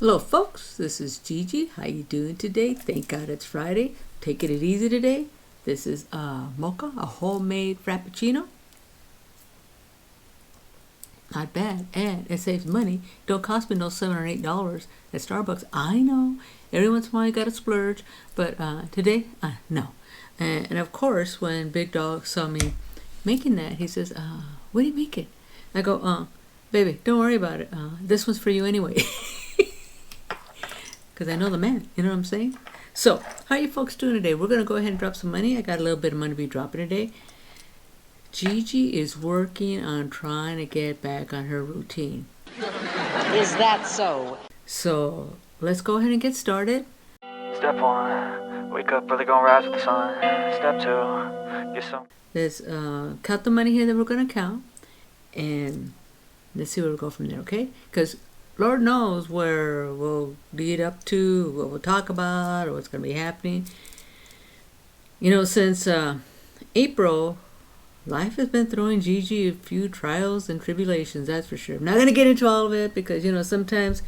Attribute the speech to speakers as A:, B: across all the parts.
A: Hello folks, this is Gigi. How you doing today? Thank God it's Friday. Taking it easy today. This is mocha, a homemade frappuccino. Not bad, and it saves money. Don't cost me no $7 or $8 at Starbucks. I know, every once in a while you gotta splurge, but today, no. And of course, when Big Dog saw me making that, he says, what are you making? I go, baby, don't worry about it. This one's for you anyway. Because I know the man, you know what I'm saying? So, how you folks doing today? We're going to go ahead and drop some money. I got a little bit of money to be dropping today. Gigi is working on trying to get back on her routine.
B: Is that so?
A: So, let's go ahead and get started.
C: Step 1, wake up early, gonna rise with the sun. Step 2, get some.
A: Let's count the money here that we're going to count. And let's see where we go from there, okay? Because Lord knows where we'll lead up to, what we'll talk about, or what's going to be happening. You know, since April, life has been throwing Gigi a few trials and tribulations, that's for sure. I'm not going to get into all of it because, you know, sometimes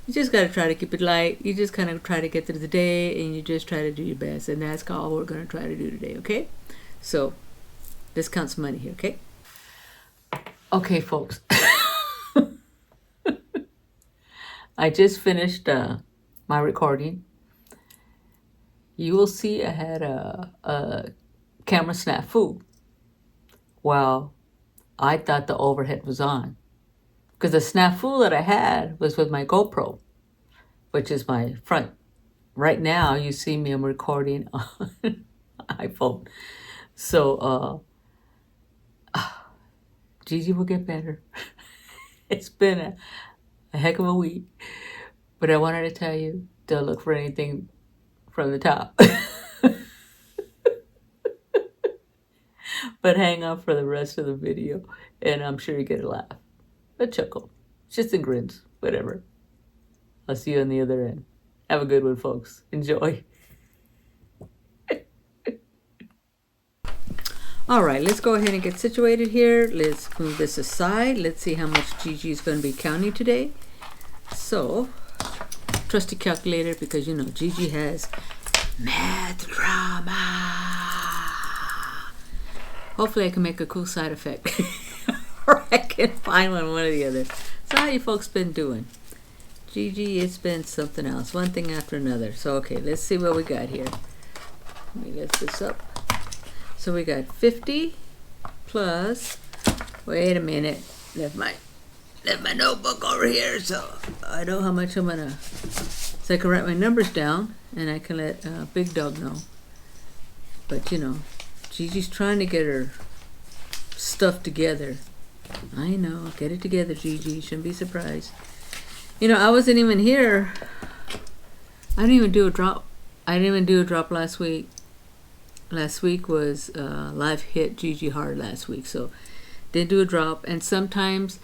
A: you just got to try to keep it light. You just kind of try to get through the day and you just try to do your best. And that's all we're going to try to do today, okay? So, let's count some money here, okay? Okay, folks. I just finished my recording. You will see I had a camera snafu. Well, I thought the overhead was on. Because the snafu that I had was with my GoPro, which is my front. Right now, you see me, I'm recording on iPhone. So, Gigi will get better. It's been a heck of a week, but I wanted to tell you, don't look for anything from the top. But hang on for the rest of the video, and I'm sure you get a laugh, a chuckle, shits and grins, whatever. I'll see you on the other end. Have a good one, folks. Enjoy. All right, let's go ahead and get situated here. Let's move this aside. Let's see how much Gigi is going to be counting today. So, trusty calculator, because you know Gigi has math drama. Hopefully I can make a cool side effect. Or I can find one or the other. So how you folks been doing? Gigi, it's been something else. One thing after another. So, okay, let's see what we got here. Let me lift this up. So we got 50 plus, wait a minute, left my notebook over here so I know how much I'm gonna, so I can write my numbers down and I can let Big Dog know. But you know, Gigi's trying to get her stuff together. I know, get it together, Gigi, shouldn't be surprised. You know, I wasn't even here. I didn't even do a drop last week. Last week was live hit Gigi hard last week, so didn't do a drop. And sometimes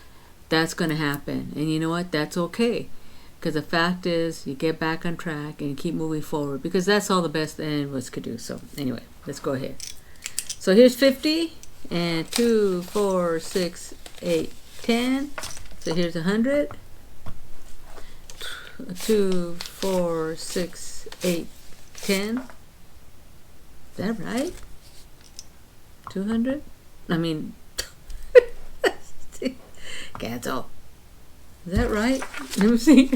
A: that's going to happen, and you know what? That's okay, because the fact is you get back on track and you keep moving forward, because that's all the best any of us could do. So anyway, let's go ahead. So here's 50 and 2, 4, 6, 8, 10. So here's 100. 2, 4, 6, 8, 10. Is that right? 200? I mean, cancel. Is that right? Let me see.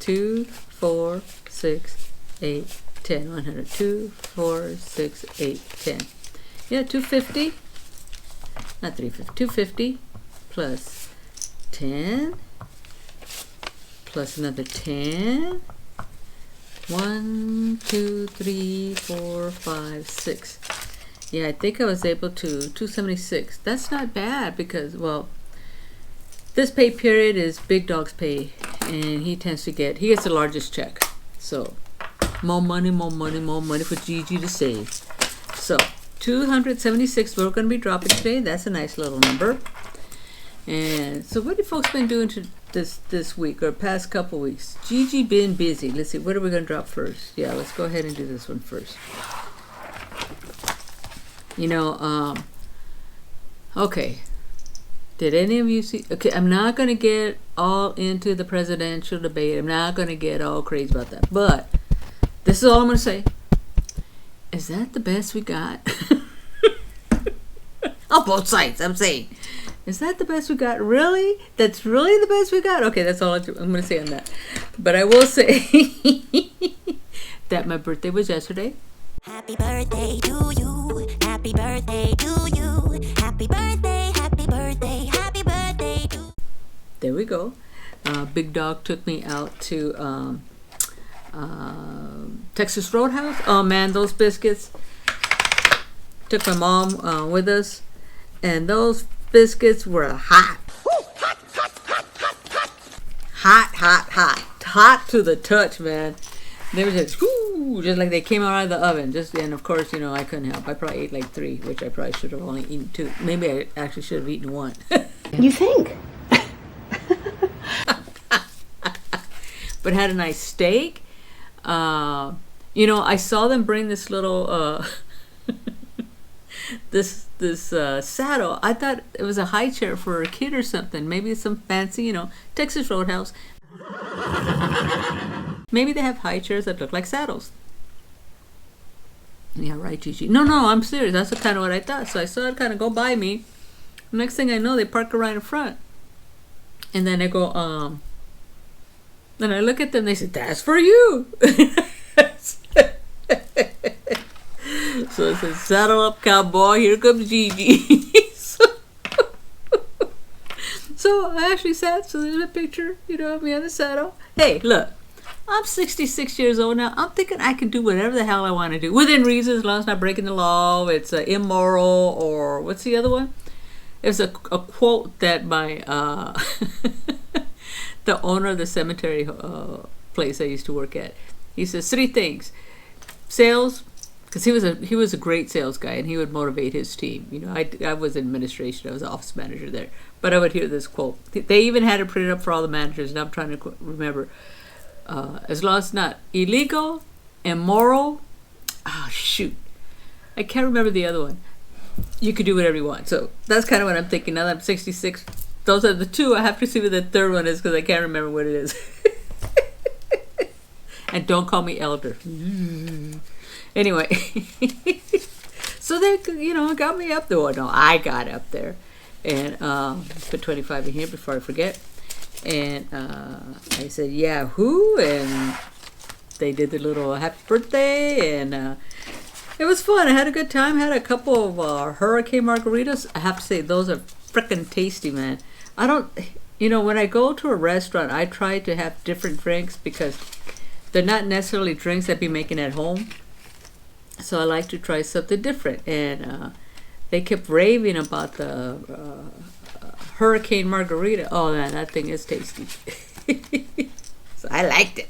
A: 2, 4, 6, 8, 10. 100. 2, 4, 6, 8, 10. Yeah, 250. Not 350. 250 plus 10 plus another 10. 1, 2, 3, 4, 5, 6. Yeah, I think I was able to 276. That's not bad because, well, this pay period is Big Dog's pay, and he gets the largest check. So, more money for Gigi to save. So, 276 we're going to be dropping today. That's a nice little number. And so what have you folks been doing this week or past couple weeks? Gigi been busy. Let's see, what are we going to drop first? Yeah, let's go ahead and do this one first. You know, okay. Did any of you see? Okay, I'm not going to get all into the presidential debate. I'm not going to get all crazy about that. But this is all I'm going to say. Is that the best we got? On both sides, I'm saying. Is that the best we got? Really? That's really the best we got? Okay, that's all I'm going to say on that. But I will say that my birthday was yesterday.
D: Happy birthday to you. Happy birthday to you. Happy birthday, happy birthday, happy birthday to you.
A: There we go. Big Dog took me out to Texas Roadhouse. Oh man, those biscuits. Took my mom with us, and those biscuits were hot. Hot to the touch, man. They were just, just like they came out of the oven. And of course, you know, I couldn't help. I probably ate like 3, which I probably should have only eaten 2. Maybe I actually should have eaten 1.
E: You think?
A: But had a nice steak. You know, I saw them bring this little this saddle. I thought it was a high chair for a kid or something. Maybe some fancy, you know, Texas Roadhouse. Maybe they have high chairs that look like saddles. Yeah, right, Gigi. No, I'm serious. That's kind of what I thought. So I saw it kind of go by me. Next thing I know, they park right in front. And then I go, then I look at them, they say, that's for you. So it says, saddle up, cowboy, here comes Gigi. So I actually sat, so there's a picture, you know, of me on the saddle. Hey, look, I'm 66 years old now. I'm thinking I can do whatever the hell I want to do. Within reason, as long as I'm not breaking the law, it's immoral, or what's the other one? There's a quote that my, the owner of the cemetery place I used to work at, he says 3 things. Sales, because he was a great sales guy, and he would motivate his team. You know, I was in administration. I was office manager there. But I would hear this quote. They even had it printed up for all the managers, and I'm trying to remember. As long as it's not illegal, immoral, shoot. I can't remember the other one. You could do whatever you want. So that's kind of what I'm thinking. Now that I'm 66, those are the 2. I have to see what the third one is because I can't remember what it is. And don't call me elder. Anyway. So they, you know, got me up there. Well, no, I got up there. And put 25 in here before I forget. And I said, yeah, who? And they did the little happy birthday. And it was fun. I had a good time. Had a couple of hurricane margaritas. I have to say, those are frickin' tasty, man. I don't, you know, when I go to a restaurant, I try to have different drinks because they're not necessarily drinks I'd be making at home. So I like to try something different. And they kept raving about the hurricane margarita. Oh man, that thing is tasty. So I liked it.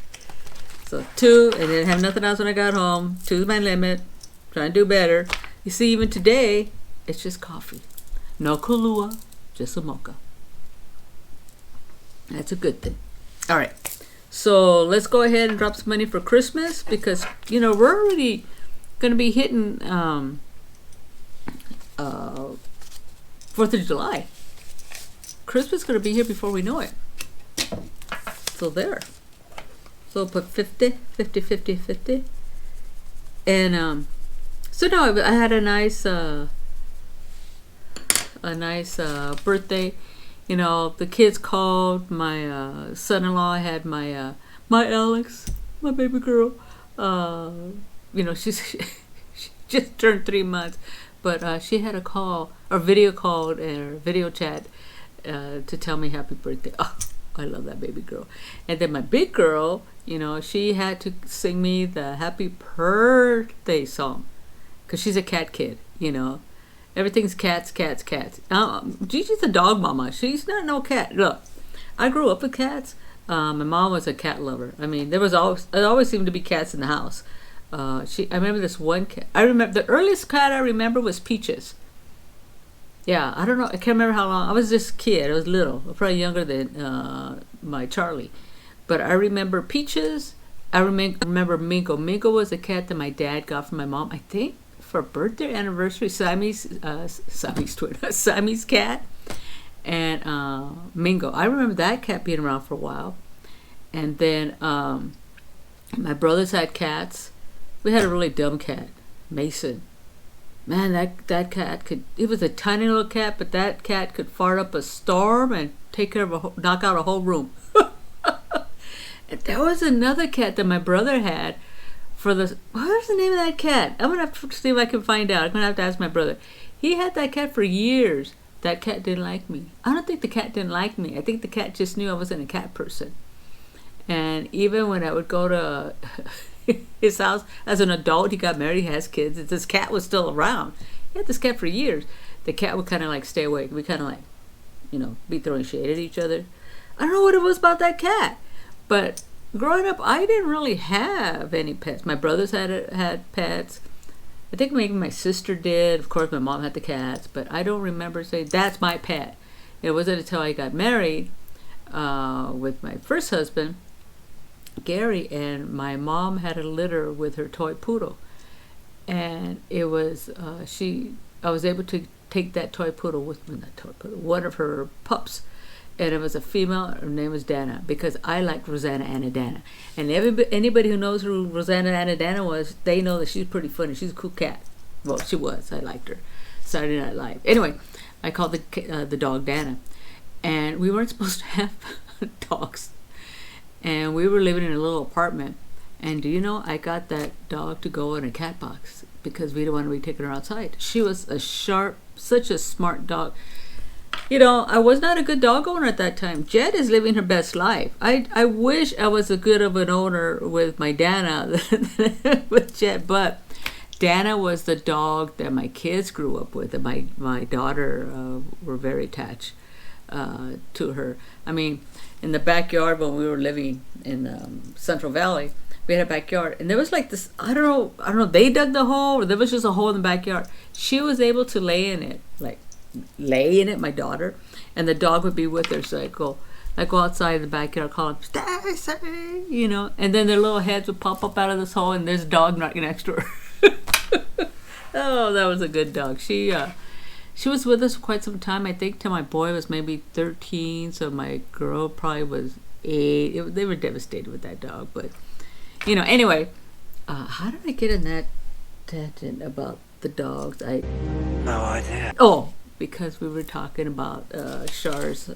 A: So 2, and didn't have nothing else when I got home. 2 is my limit. Trying to do better. You see, even today, it's just coffee. No Kahlua, just a mocha. That's a good thing. All right. So let's go ahead and drop some money for Christmas because, you know, we're already going to be hitting 4th of July. Christmas is going to be here before we know it. So there. So put 50. And so no, I had a nice birthday. You know, the kids called. My son-in-law had my Alex, my baby girl. You know, she just turned 3 months, but she had a call or video called or video chat to tell me happy birthday. Oh, I love that baby girl. And then my big girl, you know, she had to sing me the happy birthday song because she's a cat kid, you know. Everything's cats. Gigi's a dog mama. She's not no cat. Look, I grew up with cats. My mom was a cat lover. I mean, there always seemed to be cats in the house. I remember this one cat. I remember the earliest cat I remember was Peaches. Yeah, I don't know. I can't remember how long. I was just a kid. I was little, probably younger than my Charlie. But I remember Peaches. I remember Mingo. Mingo was a cat that my dad got from my mom, I think, for a birthday anniversary. Siamese twin. Siamese cat. and Mingo. I remember that cat being around for a while. And then my brothers had cats. We had a really dumb cat, Mason. Man, that cat could, it was a tiny little cat, but that cat could fart up a storm and take care of knock out a whole room. And there was another cat that my brother had what was the name of that cat? I'm going to have to see if I can find out. I'm going to have to ask my brother. He had that cat for years. That cat didn't like me. I don't think the cat didn't like me. I think the cat just knew I wasn't a cat person. And even when I would go to his house as an adult, he got married, he has kids, this cat was still around. He had this cat for years. The cat would kind of like stay awake. We kind of like, be throwing shade at each other. I don't know what it was about that cat. But growing up, I didn't really have any pets. My brothers had pets. I think maybe my sister did. Of course, my mom had the cats. But I don't remember saying, that's my pet. It wasn't until I got married with my first husband, Gary, and my mom had a litter with her toy poodle. And it was, I was able to take that toy poodle with me, one of her pups. And it was a female. Her name was Dana, because I liked Rosanna Anna Dana. And anybody who knows who Rosanna Anna Dana was, they know that she's pretty funny. She's a cool cat. Well, she was. I liked her. Saturday Night Live. Anyway, I called the dog Dana. And we weren't supposed to have dogs. And we were living in a little apartment. And do you know, I got that dog to go in a cat box because we didn't want to be taking her outside. She was such a smart dog. I was not a good dog owner at that time. Jet is living her best life. I wish I was as good of an owner with my Dana than with Jet, but Dana was the dog that my kids grew up with, and my daughter were very attached to her. I mean, in the backyard when we were living in Central Valley, we had a backyard, and there was like this, I don't know, they dug the hole, or there was just a hole in the backyard. She was able to lay in it, my daughter, and the dog would be with her. So I go outside the backyard, call him, Stacy, and then their little heads would pop up out of this hole, and there's a dog right next to her. Oh, that was a good dog. She was with us for quite some time. I think till my boy was maybe 13, so my girl probably was 8. They were devastated with that dog, but anyway, how did I get in that tangent about the dogs?
C: No idea.
A: Oh, because we were talking about Charlie's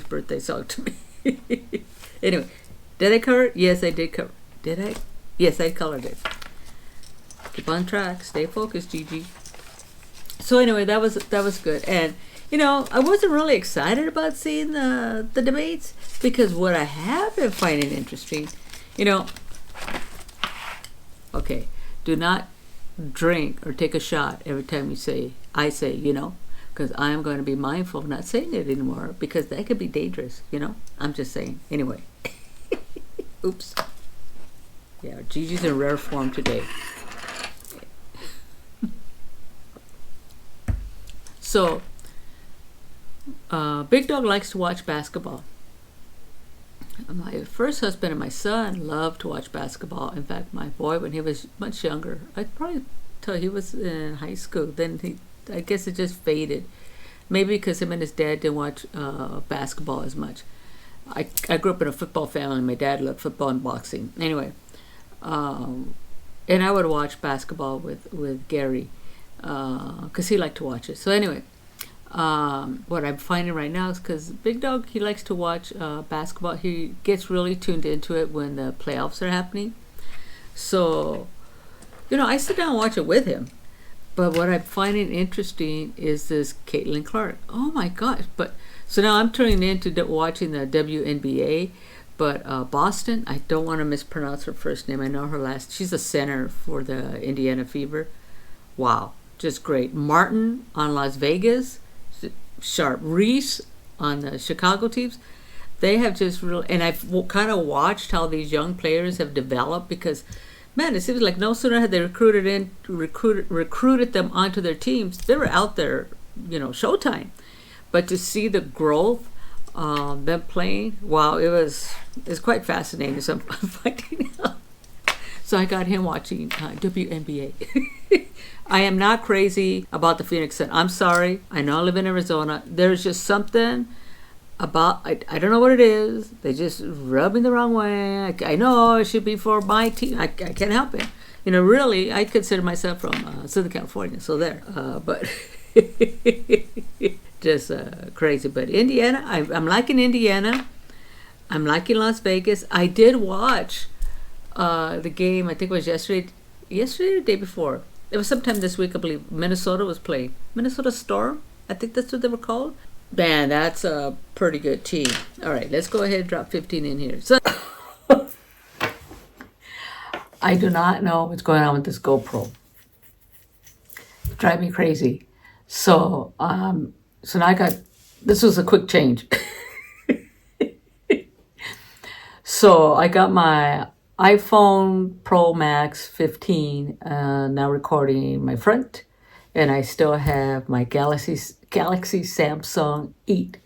A: birthday song to me. Anyway, did I cover it? Yes, I did cover it. Did I? Yes, I colored it. Keep on track. Stay focused, Gigi. So anyway, that was good. And, I wasn't really excited about seeing the debates, because what I have been finding interesting, okay, do not drink or take a shot every time I say, because I'm going to be mindful of not saying it anymore, because that could be dangerous, I'm just saying. Anyway. Oops. Yeah, Gigi's in rare form today. So, Big Dog likes to watch basketball. My first husband and my son loved to watch basketball. In fact, my boy, when he was much younger, I'd probably tell he was in high school, then I guess it just faded. Maybe because him and his dad didn't watch basketball as much. I grew up in a football family. My dad loved football and boxing. Anyway, and I would watch basketball with Gary because he liked to watch it. So anyway, what I'm finding right now is, because Big Dog, he likes to watch basketball. He gets really tuned into it when the playoffs are happening. So, I sit down and watch it with him. But what I'm finding interesting is this Caitlin Clark. Oh my gosh. So now I'm turning into watching the WNBA. But Boston, I don't want to mispronounce her first name. I know her last. She's a center for the Indiana Fever. Wow. Just great. Martin on Las Vegas. Sharp. Reese on the Chicago teams. They have just really, and I've kind of watched how these young players have developed, because man, it seems like no sooner had they recruited them onto their teams, they were out there, showtime. But to see the growth, them playing, wow, it's quite fascinating. So I'm finding out. So I got him watching WNBA. I am not crazy about the Phoenix Sun. I'm sorry. I know I live in Arizona. There's just something about, I don't know what it is. They just rub me the wrong way. I know it should be for my team. I can't help it. You know, really, I consider myself from Southern California. So there. But just crazy. But Indiana, I'm liking Indiana. I'm liking Las Vegas. I did watch the game, I think it was yesterday or the day before. It was sometime this week, I believe. Minnesota was playing. Minnesota Storm, I think that's what they were called. Man, that's a pretty good team. All right, let's go ahead and drop 15 in here. So I do not know what's going on with this GoPro. Drive me crazy. So now I got, this was a quick change. So I got my iPhone Pro Max 15 now recording my front, and I still have my Galaxy Samsung 8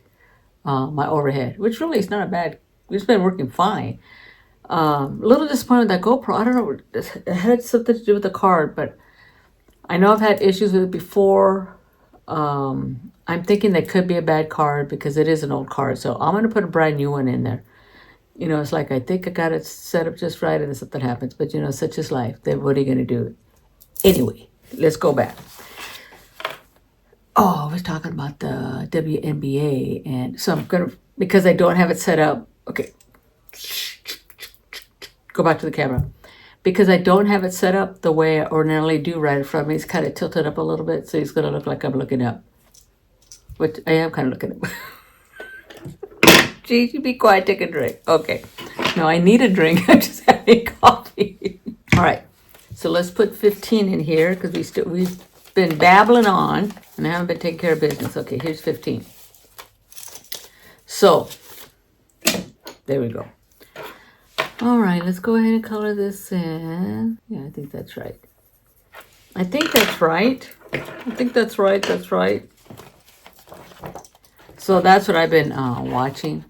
A: my overhead, which really is not a bad. It's been working fine. A little disappointed with that GoPro. I don't know. It had something to do with the card, but I know I've had issues with it before. I'm thinking that could be a bad card because it is an old card, so I'm gonna put a brand new one in there. You know, it's like, I think I got it set up just right and then something happens. But, you know, such is life. Then what are you going to do? Anyway, let's go back. Oh, I was talking about the WNBA. And so I'm going to, because I don't have it set up. Okay. Go back to the camera. Because I don't have it set up the way I ordinarily do right in front of me. It's kind of tilted up a little bit. So it's going to look like I'm looking up. Which I am kind of looking up. Gigi, be quiet, take a drink. Okay. No, I need a drink. I'm just having coffee. All right. So let's put 15 in here because we've been babbling on and I haven't been taking care of business. Okay, here's 15. So there we go. All right, let's go ahead and color this in. Yeah, I think that's right. That's right. So that's what I've been watching.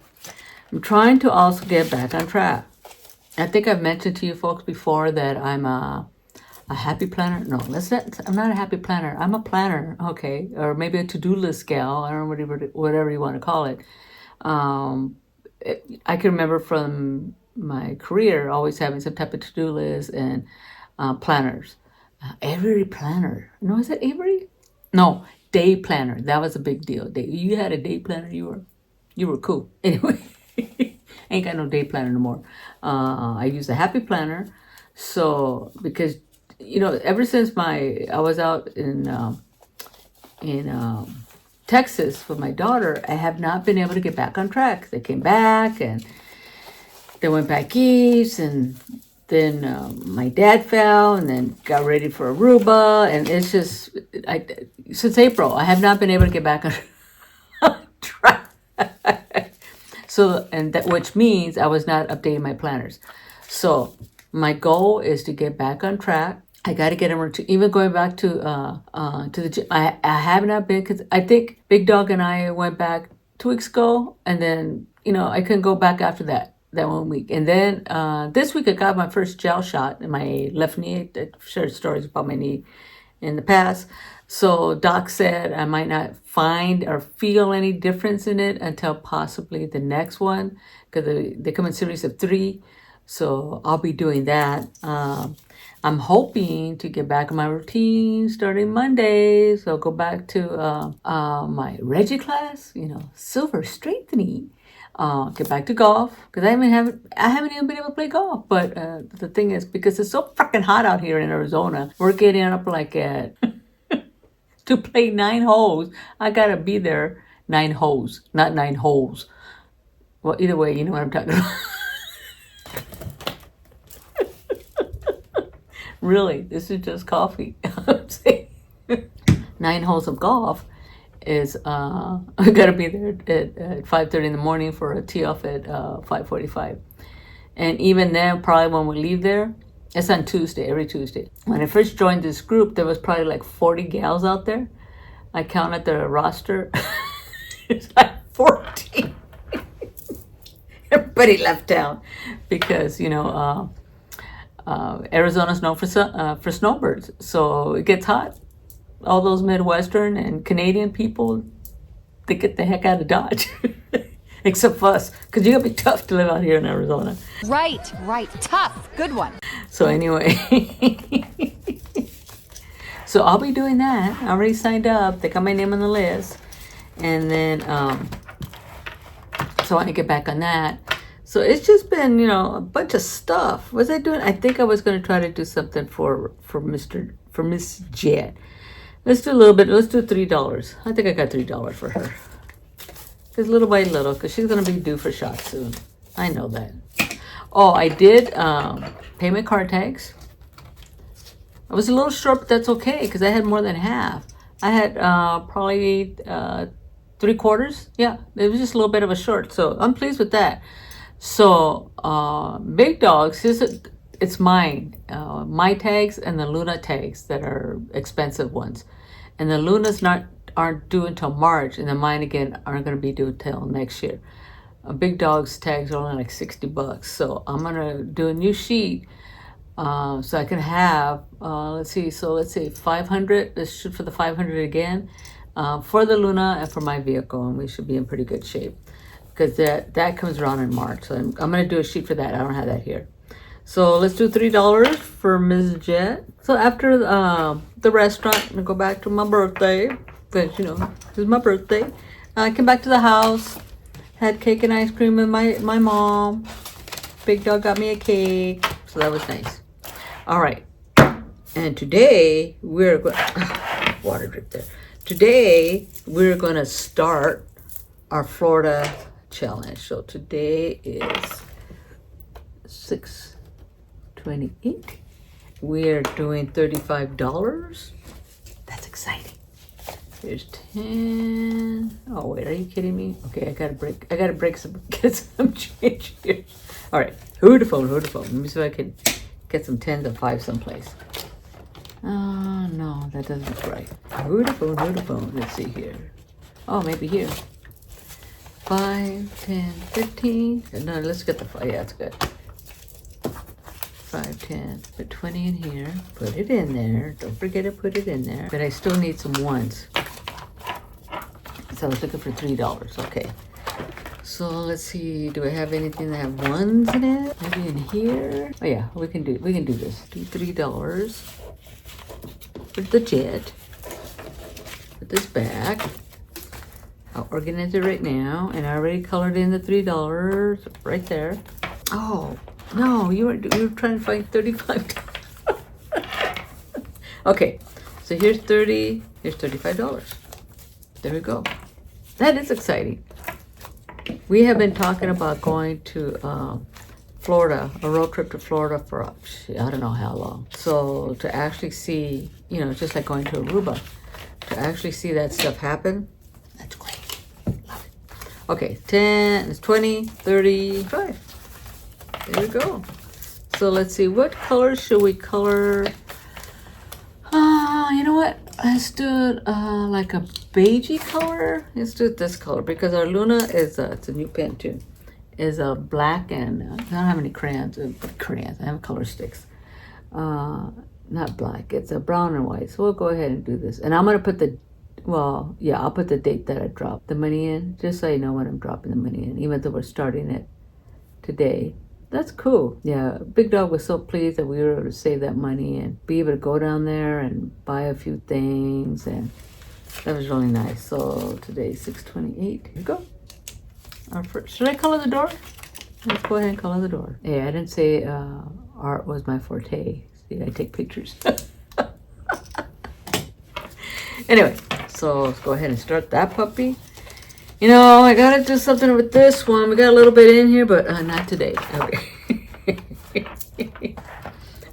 A: I'm trying to also get back on track. I think I've mentioned to you folks before that I'm a happy planner. No, I'm not a happy planner. I'm a planner, okay, or maybe a to-do list gal. I don't know whatever you want to call it. I can remember from my career always having some type of to-do list and planners. Avery planner. No, is it Avery? No, day planner. That was a big deal. You had a day planner. You were cool. Anyway. Ain't got no day planner no more. I use a happy planner. So because you know, ever since I was out in Texas with my daughter, I have not been able to get back on track. They came back and they went back east, and then my dad fell, and then got ready for Aruba, and it's just since April I have not been able to get back on track. So, and that, which means I was not updating my planners. So my goal is to get back on track. I got to get them to, even going back to the gym. I have not been, because I think Big Dog and I went back 2 weeks ago, and then, you know, I couldn't go back after that 1 week. And then this week I got my first gel shot in my left knee. I've shared stories about my knee in the past. So Doc said I might not find or feel any difference in it until possibly the next one, because they come in series of 3. So I'll be doing that. I'm hoping to get back on my routine starting Monday. So I'll go back to my Reggie class, you know, silver strengthening. Get back to golf, because I haven't even been able to play golf. But the thing is, because it's so fucking hot out here in Arizona, we're getting up like at to play 9 holes. I gotta be there 9 holes, not 9 holes. Well, either way, you know what I'm talking about. Really, this is just coffee. 9 holes of golf is I gotta be there at 5:30 in the morning for a tee off at 5:45. And even then, probably when we leave there, it's on Tuesday, every Tuesday. When I first joined this group, there was probably like 40 gals out there. I counted the roster. It's like 14. Everybody left town because, you know, Arizona's known for snowbirds, so it gets hot. All those Midwestern and Canadian people, they get the heck out of Dodge. Except for us, because you gotta be tough to live out here in Arizona.
B: Right. Tough. Good one.
A: So anyway, so I'll be doing that. I already signed up. They got my name on the list. And then, so I can get back on that. So it's just been, you know, a bunch of stuff. What was I doing? I think I was going to try to do something for Miss Jet. Let's do a little bit. Let's do $3. I think I got $3 for her. Because little by little, because she's going to be due for shots soon. I know that. Oh, I did payment card tags. I was a little short, but that's okay, because I had more than half. I had probably 3/4. Yeah, it was just a little bit of a short, so I'm pleased with that. So Big Dogs, it's mine. My tags and the Luna tags that are expensive ones, and the Lunas aren't due until March, and then mine again aren't going to be due until next year. Big Dogs tags are only like $60, so I'm gonna do a new sheet so I can have let's see 500. Let's shoot for the 500 again for the Luna and for my vehicle, and we should be in pretty good shape because that comes around in March. So I'm gonna do a sheet for that. I don't have that here. So let's do $3 for Ms. Jet. So after the restaurant, I'm gonna go back to my birthday, because you know it's my birthday. I came back to the house, had cake and ice cream with my mom. Big Dog got me a cake, so that was nice. All right, and today we're going water drip there. Today we're gonna start our Florida challenge. So today is 6/28. We're doing $35. That's exciting. Here's 10. Oh wait, are you kidding me? Okay, I gotta get some change here. All right, who the phone? Let me see if I can get some 10s and 5s someplace. Oh no, that doesn't look right. Who the phone? Let's see here. Oh, maybe here. 5, 10, 15. No, let's get the 5. Yeah, that's good. 5, 10. Put 20 in here. Put it in there. Don't forget to put it in there. But I still need some 1s. So I was looking for $3. Okay. So let's see. Do I have anything that have 1s in it? Maybe in here. Oh yeah, we can do this. Do $3 for the Jet. Put this back. I'll organize it right now, and I already colored in the $3 right there. Oh no, you were trying to find $35. Okay, so here's 30. Here's $35. There we go. That is exciting. We have been talking about going to Florida, a road trip to Florida for I don't know how long. So to actually see, you know, just like going to Aruba, to actually see that stuff happen, that's great. Love it. Okay, 10, it's 20, 35. There we go. So let's see, what colors should we color? You know what? Let's do like a beigey color. Let's do this color because our Luna is it's a new pen too. Is black, and I don't have any crayons. I have color sticks. Not black. It's a brown and white. So we'll go ahead and do this. And I'm gonna put I'll put the date that I dropped the money in, just so you know when I'm dropping the money in, even though we're starting it today. That's cool. Yeah, Big Dog was so pleased that we were able to save that money and be able to go down there and buy a few things, and that was really nice. So today's 6/28. Here we go. Should I color the door? Let's go ahead and color the door. Yeah, I didn't say art was my forte. See, I take pictures. Anyway, so let's go ahead and start that puppy. You know, I gotta do something with this one. We got a little bit in here, but not today. Okay.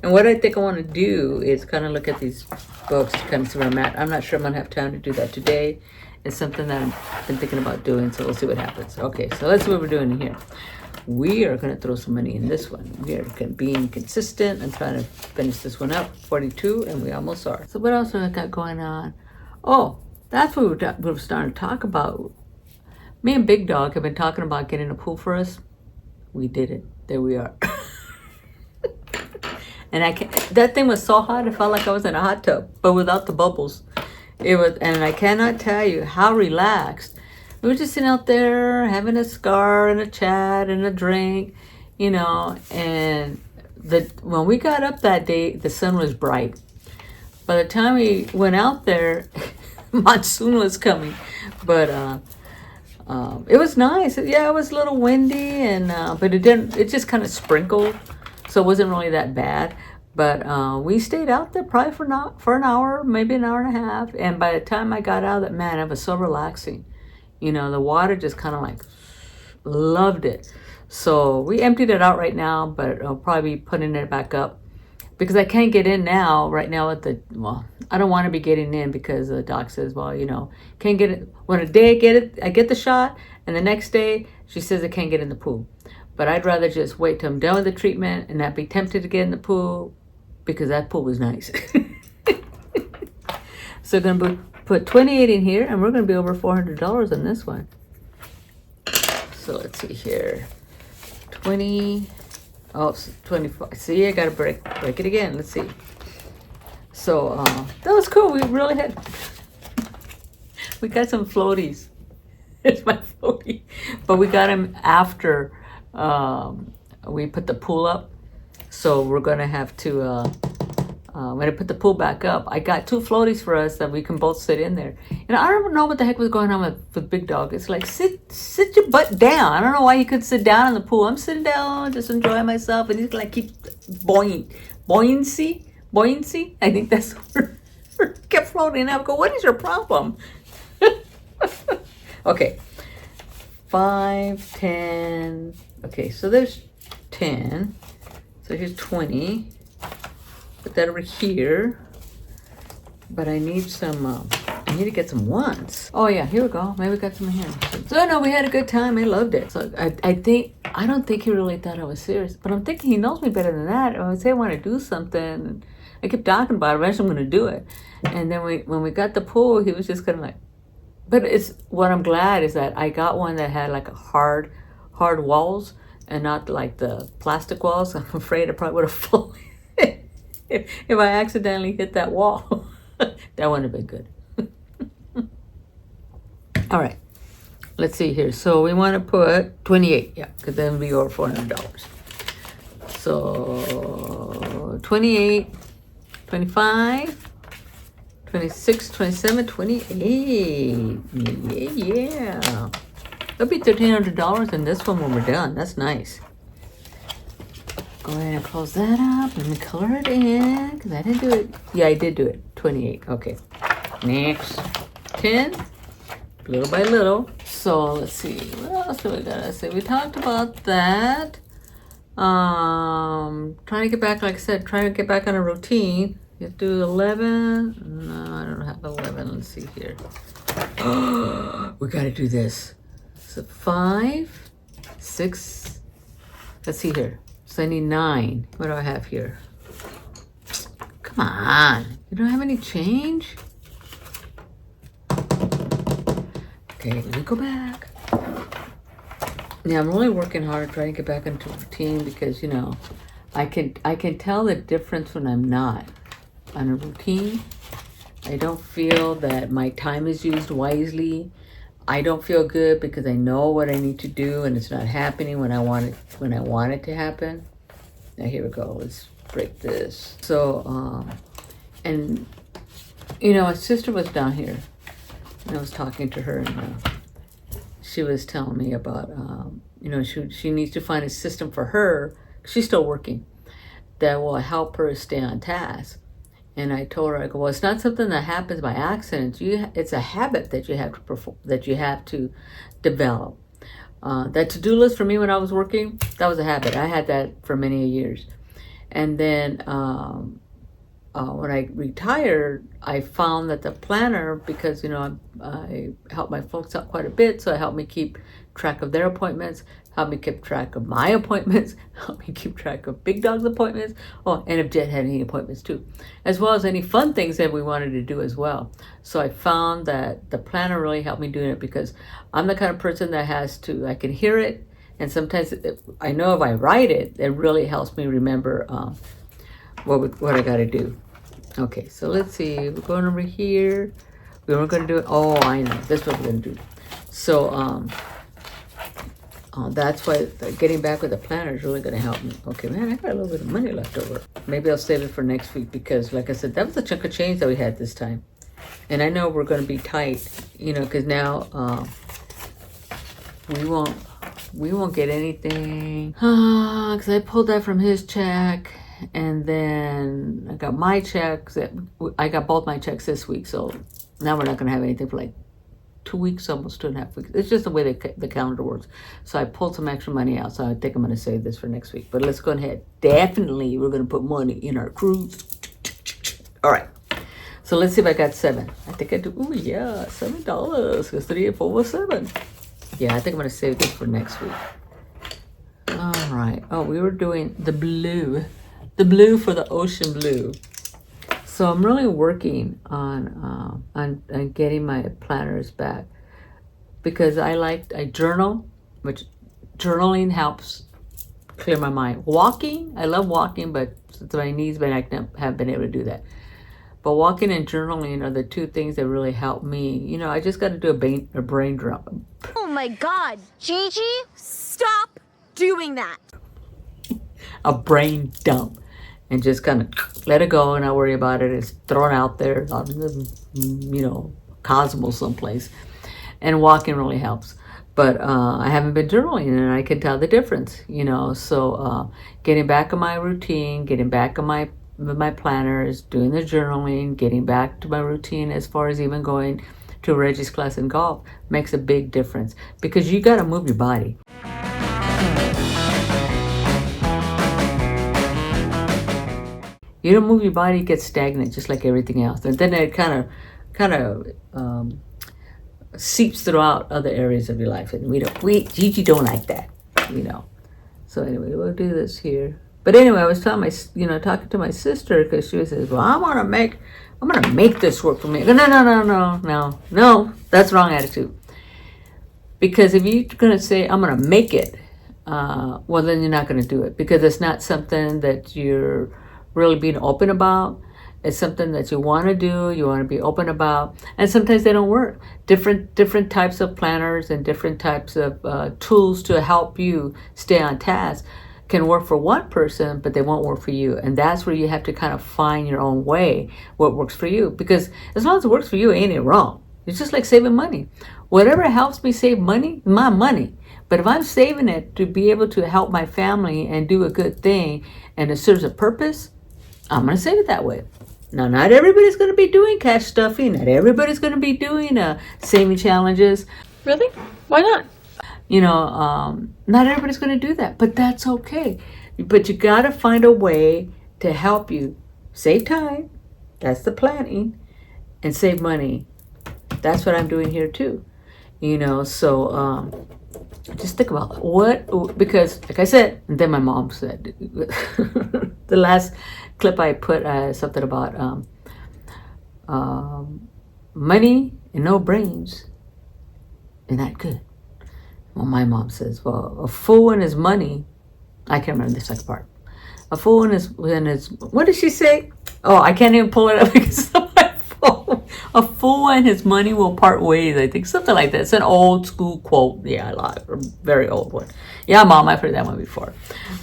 A: And what I think I want to do is kind of look at these books to kind of see where I'm at. I'm not sure I'm gonna have time to do that today. It's something that I've been thinking about doing, so we'll see what happens. Okay, so let's see what we're doing in here. We are gonna throw some money in this one. We are being consistent and trying to finish this one up. 42, and we almost are. So what else have I got going on? Oh, that's what we were starting to talk about. Me and Big Dog have been talking about getting a pool for us. We did it. There we are. And that thing was so hot, it felt like I was in a hot tub, but without the bubbles. It was, and I cannot tell you how relaxed. We were just sitting out there having a cigar and a chat and a drink, you know, and when we got up that day, the sun was bright. By the time we went out there, monsoon was coming, but it was nice. Yeah, it was a little windy, and but it just kind of sprinkled, so it wasn't really that bad. But we stayed out there probably for an hour, maybe an hour and a half. And by the time I got out of that, man, it was so relaxing. You know, the water just kind of like loved it. So we emptied it out right now, but I'll probably be putting it back up because I can't get in now. Right now I don't want to be getting in because the doc says, well, you know, can't get it. When a day I get the shot, and the next day she says I can't get in the pool. But I'd rather just wait till I'm done with the treatment and not be tempted to get in the pool, because that pool was nice. So I'm going to put 28 in here, and we're going to be over $400 on this one. So let's see here. 20, 25. See, I got to break it again. Let's see. So that was cool. We really we got some floaties. Here's my floaty. But we got them after we put the pool up. So we're going to have to, when I put the pool back up, I got 2 floaties for us that we can both sit in there. And I don't know what the heck was going on with Big Dog. It's like, sit your butt down. I don't know why he could sit down in the pool. I'm sitting down, just enjoying myself. And he's like, keep buoyancy. I think that's where kept floating. I go, what is your problem? Okay. 5, 10. Okay, so there's 10. So here's 20. Put that over here. But I need some, I need to get some ones. Oh yeah, here we go. Maybe we got some here. So no, we had a good time. I loved it. So I don't think he really thought I was serious. But I'm thinking he knows me better than that. I would say I want to do something. I kept talking about it. Eventually I'm going to do it. And then when we got the pool, he was just kind of like, but what I'm glad is that I got one that had like a hard walls and not like the plastic walls. I'm afraid I probably would have fallen if I accidentally hit that wall. That wouldn't have been good. All right, let's see here. So we want to put 28, yeah, because then it'll be over $400. So 28, 25, 26, 27, 28. Yeah. It'll be $1,300 in this one when we're done. That's nice. Go ahead and close that up. Let me color it in, because I didn't do it. Yeah, I did do it. 28. Okay. Next. 10. Little by little. So let's see. What else do we gotta say? We talked about that. Trying to get back, like I said, trying to get back on a routine. You have to do 11. No, I don't have 11. Let's see here. We gotta do this. So 5, 6. Let's see here. So I need 9. What do I have here? Come on. You don't have any change? Okay, let me go back. Yeah, I'm really working hard trying to get back into routine because, you know, I can tell the difference when I'm not on a routine. I don't feel that my time is used wisely. I don't feel good because I know what I need to do and it's not happening when I want it to happen. Now here we go. Let's break this. So, and you know, my sister was down here and I was talking to her and she was telling me about, you know, she needs to find a system for her. She's still working that will help her stay on task. And I told her, I go, well, it's not something that happens by accident. It's a habit that you have to perform, that you have to develop. That to-do list for me when I was working, that was a habit. I had that for many years. And then when I retired, I found that the planner, because, you know, I help my folks out quite a bit, so it helped me keep track of their appointments, helped me keep track of my appointments, helped me keep track of Big Dog's appointments, oh, and if Jet had any appointments too, as well as any fun things that we wanted to do as well. So I found that the planner really helped me doing it because I'm the kind of person that I can hear it, and sometimes I know if I write it, it really helps me remember what I gotta do. Okay, so let's see. We're going over here. We weren't gonna do it. Oh, I know. That's what we're gonna do. So that's why getting back with the planner is really gonna help me. Okay, man, I got a little bit of money left over. Maybe I'll save it for next week because, like I said, that was a chunk of change that we had this time. And I know we're gonna be tight, you know, because now we won't get anything. Because I pulled that from his check, and then I got my checks. I got both my checks this week, so now we're not gonna have anything for like 2 weeks, almost 2.5 weeks. It's just the way the calendar works. So I pulled some extra money out, so I think I'm gonna save this for next week. But let's go ahead. Definitely, we're gonna put money in our cruise. All right. So let's see if I got 7. I think I do. Oh yeah, $7. Because 3 and 4 was 7. Yeah, I think I'm gonna save this for next week. All right. Oh, we were doing the blue for the ocean blue. So I'm really working on getting my planners back because I journal, which journaling helps clear my mind. Walking, I love walking, but since my knees, I haven't been able to do that. But walking and journaling are the two things that really help me. You know, I just got to do a brain dump.
E: Oh my God, Gigi, stop doing that.
A: A brain dump. And just kind of let it go and not worry about it. It's thrown out there out in the, you know, cosmos someplace. And walking really helps. But I haven't been journaling and I can tell the difference, you know. So getting back on my routine, getting back on my planners, doing the journaling, getting back to my routine as far as even going to Reggie's class in golf makes a big difference. Because you got to move your body. You don't move your body, it gets stagnant, just like everything else. And then it kind of seeps throughout other areas of your life. And Gigi don't like that, you know. So anyway, we'll do this here. But anyway, I was talking to my sister because she says, well, I'm gonna make this work for me. No, that's wrong attitude. Because if you're gonna say, I'm gonna make it, well, then you're not gonna do it because it's not something that you're really being open about. It's something that you want to do, you want to be open about, and sometimes they don't work. Different types of planners and different types of tools to help you stay on task can work for one person, but they won't work for you. And that's where you have to kind of find your own way, what works for you. Because as long as it works for you, ain't it wrong? It's just like saving money. Whatever helps me save money, my money. But if I'm saving it to be able to help my family and do a good thing and it serves a purpose, I'm going to save it that way. Now, not everybody's going to be doing cash stuffing. Not everybody's going to be doing saving challenges.
F: Really? Why not?
A: You know, not everybody's going to do that, but that's okay. But you got to find a way to help you save time. That's the planning. And save money. That's what I'm doing here too. You know, so just think about what, because like I said, and then my mom said, the last clip I put something about money and no brains is not good. Well, my mom says, well, a fool and his money, I can't remember the second part. A fool and his, what did she say? Oh, I can't even pull it up because it's on my phone. A fool and his money will part ways, I think. Something like that. It's an old school quote. Yeah, I lied. A very old one. Yeah, Mom, I've heard that one before.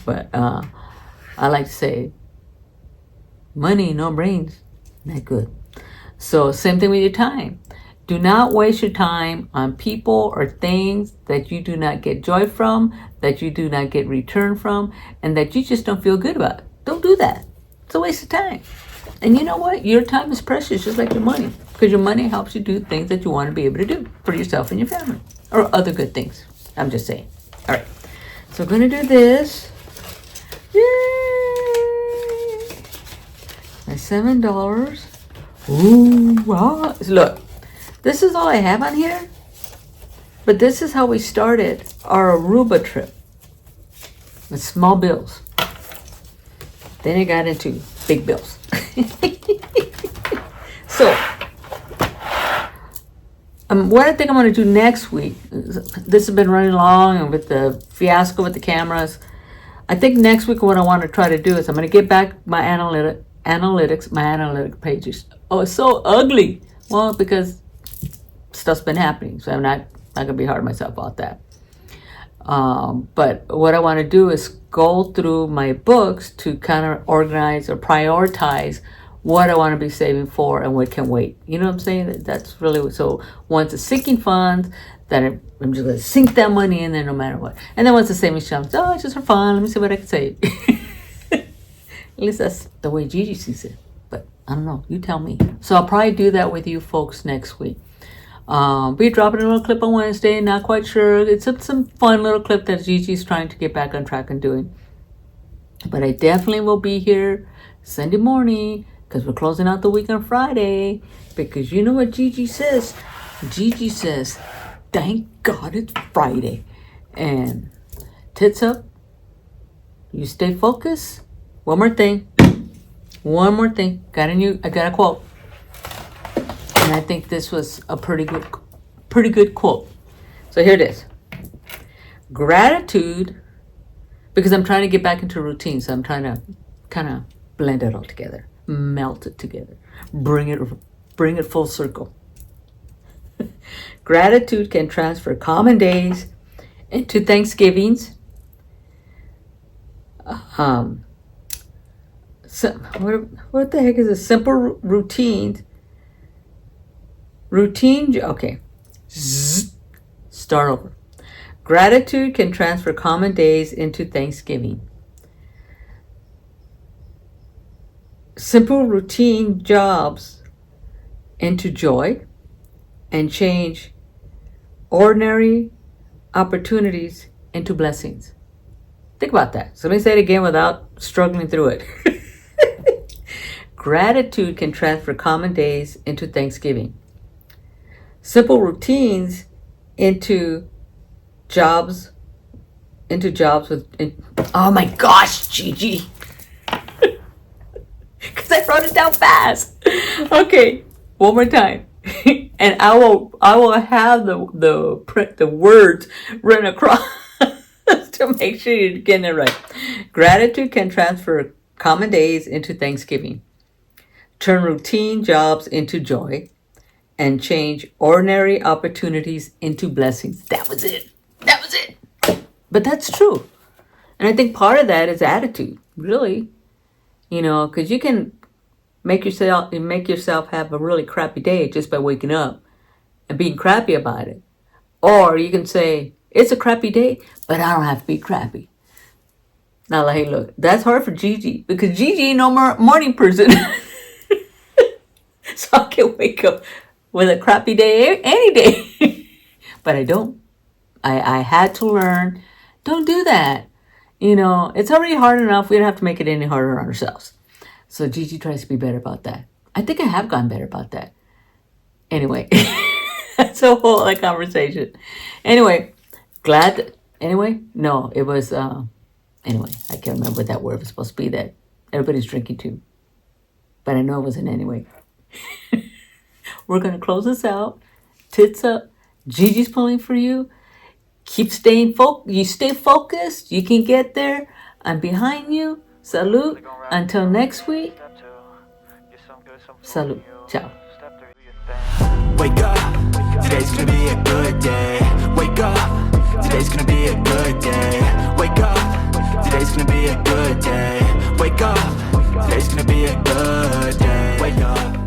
A: But I like to say, money, no brains, not good. So same thing with your time. Do not waste your time on people or things that you do not get joy from, that you do not get return from, and that you just don't feel good about. Don't do that. It's a waste of time. And you know what? Your time is precious, just like your money, because your money helps you do things that you want to be able to do for yourself and your family, or other good things. I'm just saying. All right. So we're going to do this. Yay! My $7. Ooh, wow. Look. This is all I have on here, but this is how we started our Aruba trip with small bills. Then it got into big bills. So, what I think I'm going to do next week, this has been running long and with the fiasco with the cameras, I think next week what I want to try to do is I'm going to get back my analytic pages. Oh, it's so ugly. Well, because stuff's been happening, so I'm not going to be hard on myself about that. But what I want to do is go through my books to kind of organize or prioritize what I want to be saving for and what can wait. You know what I'm saying? That's really, so once it's sinking funds, then I'm just going to sink that money in there no matter what. And then once the savings jumps, oh, it's just for fun. Let me see what I can save. At least that's the way Gigi sees it. But I don't know. You tell me. So I'll probably do that with you folks next week. Be dropping a little clip on Wednesday. Not quite sure. It's some fun little clip that Gigi's trying to get back on track and doing. But I definitely will be here Sunday morning because we're closing out the week on Friday. Because you know what Gigi says? Gigi says, thank God it's Friday. And tits up. You stay focused. One more thing. I got a quote. And I think this was a pretty good quote. So here it is. Gratitude, because I'm trying to get back into routine, so I'm trying to kind of blend it all together, melt it together, bring it full circle. Gratitude can transfer common days into Thanksgivings. So what the heck is a simple routine? Okay. Start over. Gratitude can transfer common days into Thanksgiving. Simple routine jobs into joy and change ordinary opportunities into blessings. Think about that. So let me say it again without struggling through it. Gratitude can transfer common days into Thanksgiving. Simple routines into jobs oh my gosh, Gigi. Because I wrote it down fast. Okay, one more time. And I will have the words written across to make sure you're getting it right. Gratitude can transfer common days into Thanksgiving. Turn routine jobs into joy. And change ordinary opportunities into blessings. That was it. But that's true. And I think part of that is attitude, really. You know, because you can make yourself have a really crappy day just by waking up and being crappy about it. Or you can say, it's a crappy day, but I don't have to be crappy. Now, hey, look, that's hard for Gigi because Gigi ain't no morning person. So I can wake up with a crappy day any day. But I don't. I had to learn, don't do that. You know, it's already hard enough. We don't have to make it any harder on ourselves. So Gigi tries to be better about that. I think I have gotten better about that. Anyway, that's a whole other conversation. Anyway, no, it was, anyway, I can't remember what that word was supposed to be that everybody's drinking to. But I know it wasn't anyway. We're going to close this out. Tits up. Gigi's pulling for you. Keep staying focused. You stay focused. You can get there. I'm behind you. Salute. Until next week. Salute. Ciao.
F: Wake up. Today's gonna be a good day. Wake up. Today's gonna be a good day. Wake up. Today's gonna be a good day. Wake up. Today's gonna be a good day. Wake up.